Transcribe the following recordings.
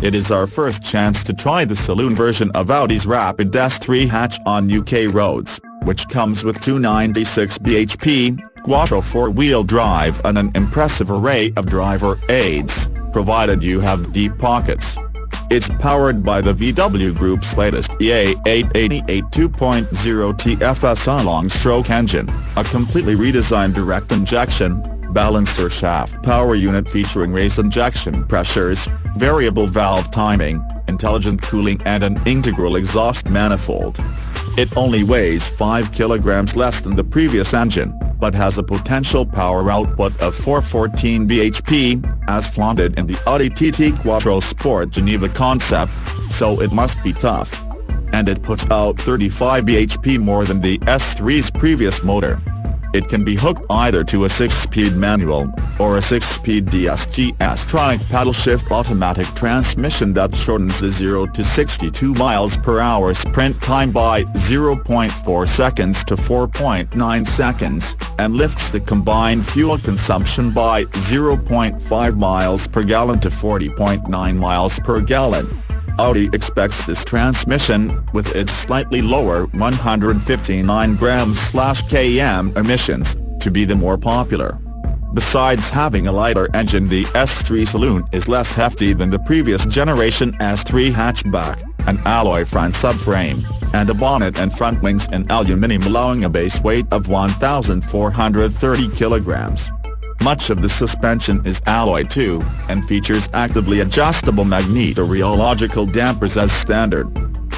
It is our first chance to try the saloon version of Audi's rapid S3 hatch on UK roads, which comes with 296 bhp, quattro 4-wheel drive and an impressive array of driver aids, provided you have deep pockets. It's powered by the VW Group's latest EA888 2.0 TFSI long-stroke engine, a completely redesigned direct injection, balancer shaft power unit featuring raised injection pressures, variable valve timing, intelligent cooling and an integral exhaust manifold. It only weighs 5 kilograms less than the previous engine, but has a potential power output of 414 bhp, as flaunted in the Audi TT Quattro Sport Geneva concept, so it must be tough. And it puts out 35 bhp more than the S3's previous motor. It can be hooked either to a 6-speed manual, or a 6-speed DSG-tronic paddle-shift automatic transmission that shortens the 0 to 62 miles per hour sprint time by 0.4 seconds to 4.9 seconds, and lifts the combined fuel consumption by 0.5 miles per gallon to 40.9 miles per gallon. Audi expects this transmission, with its slightly lower 159 grams/km emissions, to be the more popular. Besides having a lighter engine, the S3 Saloon is less hefty than the previous generation S3 hatchback, an alloy front subframe, and a bonnet and front wings in aluminium allowing a base weight of 1,430 kilograms. Much of the suspension is alloy too, and features actively adjustable magnetorheological dampers as standard.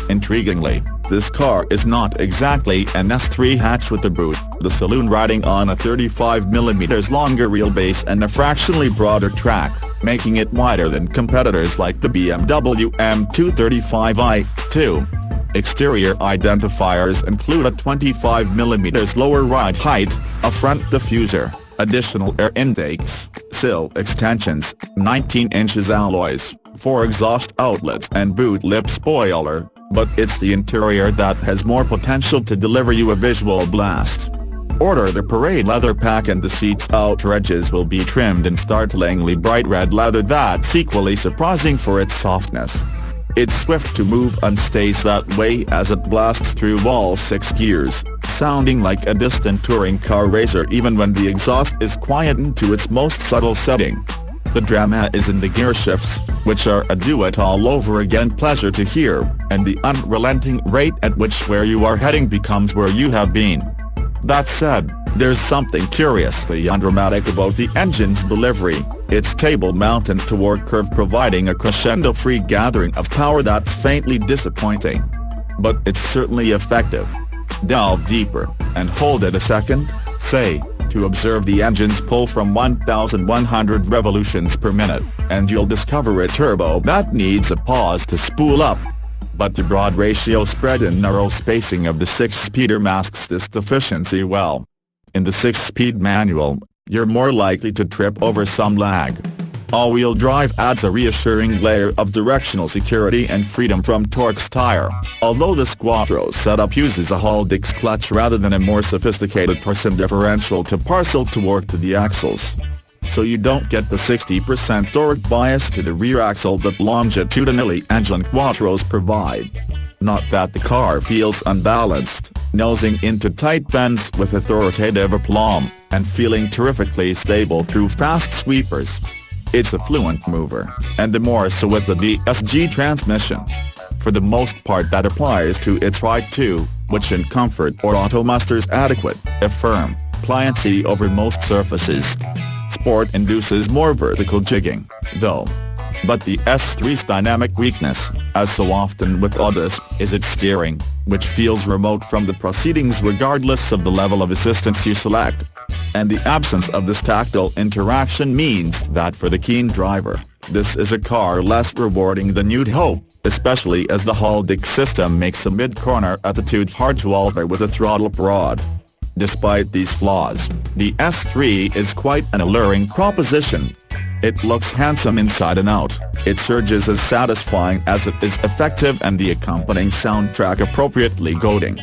Intriguingly, this car is not exactly an S3 hatch with a boot, the saloon riding on a 35mm longer wheelbase and a fractionally broader track, making it wider than competitors like the BMW M235i, Exterior identifiers include a 25mm lower ride height, a front diffuser, additional air intakes, sill extensions, 19 inches alloys, 4 exhaust outlets and boot lip spoiler, but it's the interior that has more potential to deliver you a visual blast. Order the parade leather pack and the seat's outer edges will be trimmed in startlingly bright red leather that's equally surprising for its softness. It's swift to move and stays that way as it blasts through all 6 gears, sounding like a distant touring car racer even when the exhaust is quietened to its most subtle setting. The drama is in the gear shifts, which are a do-it all over again pleasure to hear, and the unrelenting rate at which where you are heading becomes where you have been. That said, there's something curiously undramatic about the engine's delivery, its table-mounted torque curve providing a crescendo-free gathering of power that's faintly disappointing. But it's certainly effective. Delve deeper, and hold it a second, say, to observe the engine's pull from 1,100 revolutions per minute, and you'll discover a turbo that needs a pause to spool up. But the broad ratio spread and narrow spacing of the 6-speeder masks this deficiency well. In the 6-speed manual, you're more likely to trip over some lag. All-wheel drive adds a reassuring layer of directional security and freedom from torque's tire, although this Quattro setup uses a Haldex clutch rather than a more sophisticated torsion differential to parcel torque to the axles. So you don't get the 60% torque bias to the rear axle that longitudinally engine Quattros provide. Not that the car feels unbalanced, nosing into tight bends with authoritative aplomb, and feeling terrifically stable through fast sweepers. It's a fluent mover, and the more so with the DSG transmission. For the most part that applies to its ride too, which in comfort or auto musters adequate, firm, pliancy over most surfaces. Sport induces more vertical jigging, though. But the S3's dynamic weakness, as so often with others, is its steering, which feels remote from the proceedings regardless of the level of assistance you select. And the absence of this tactile interaction means that for the keen driver, this is a car less rewarding than you'd hope, especially as the Haldex system makes a mid-corner attitude hard to alter with a throttle prod. Despite these flaws, the S3 is quite an alluring proposition. It looks handsome inside and out, it surges as satisfying as it is effective, and the accompanying soundtrack appropriately goading.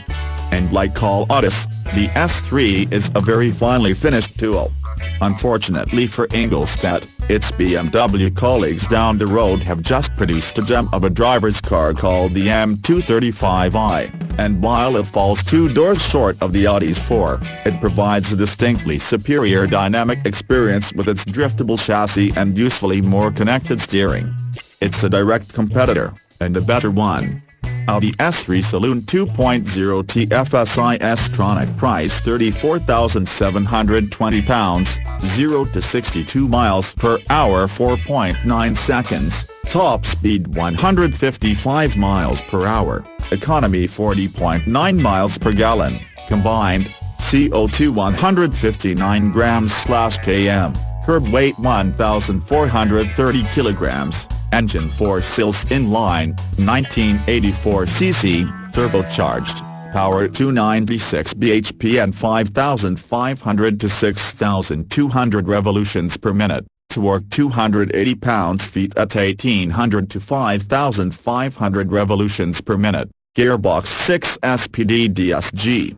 And like all Audis, the S3 is a very finely finished tool. Unfortunately for Ingolstadt, Its BMW colleagues down the road have just produced a gem of a driver's car called the M235i, and while it falls 2 doors short of the Audi's 4, it provides a distinctly superior dynamic experience with its driftable chassis and usefully more connected steering. It's a direct competitor, and a better one. Audi S3 Saloon 2.0 TFSI S-tronic price £34,720, 0 to 62 miles per hour 4.9 seconds, top speed 155 miles per hour, economy 40.9 miles per gallon, combined, CO2 159 grams/km, curb weight 1,430 kilograms. Engine 4 cylinders inline, 1984cc, turbocharged, power 296 bhp and 5,500 to 6,200 revolutions per minute, torque 280 pounds-feet at 1,800 to 5,500 revolutions per minute, gearbox 6 SPD DSG.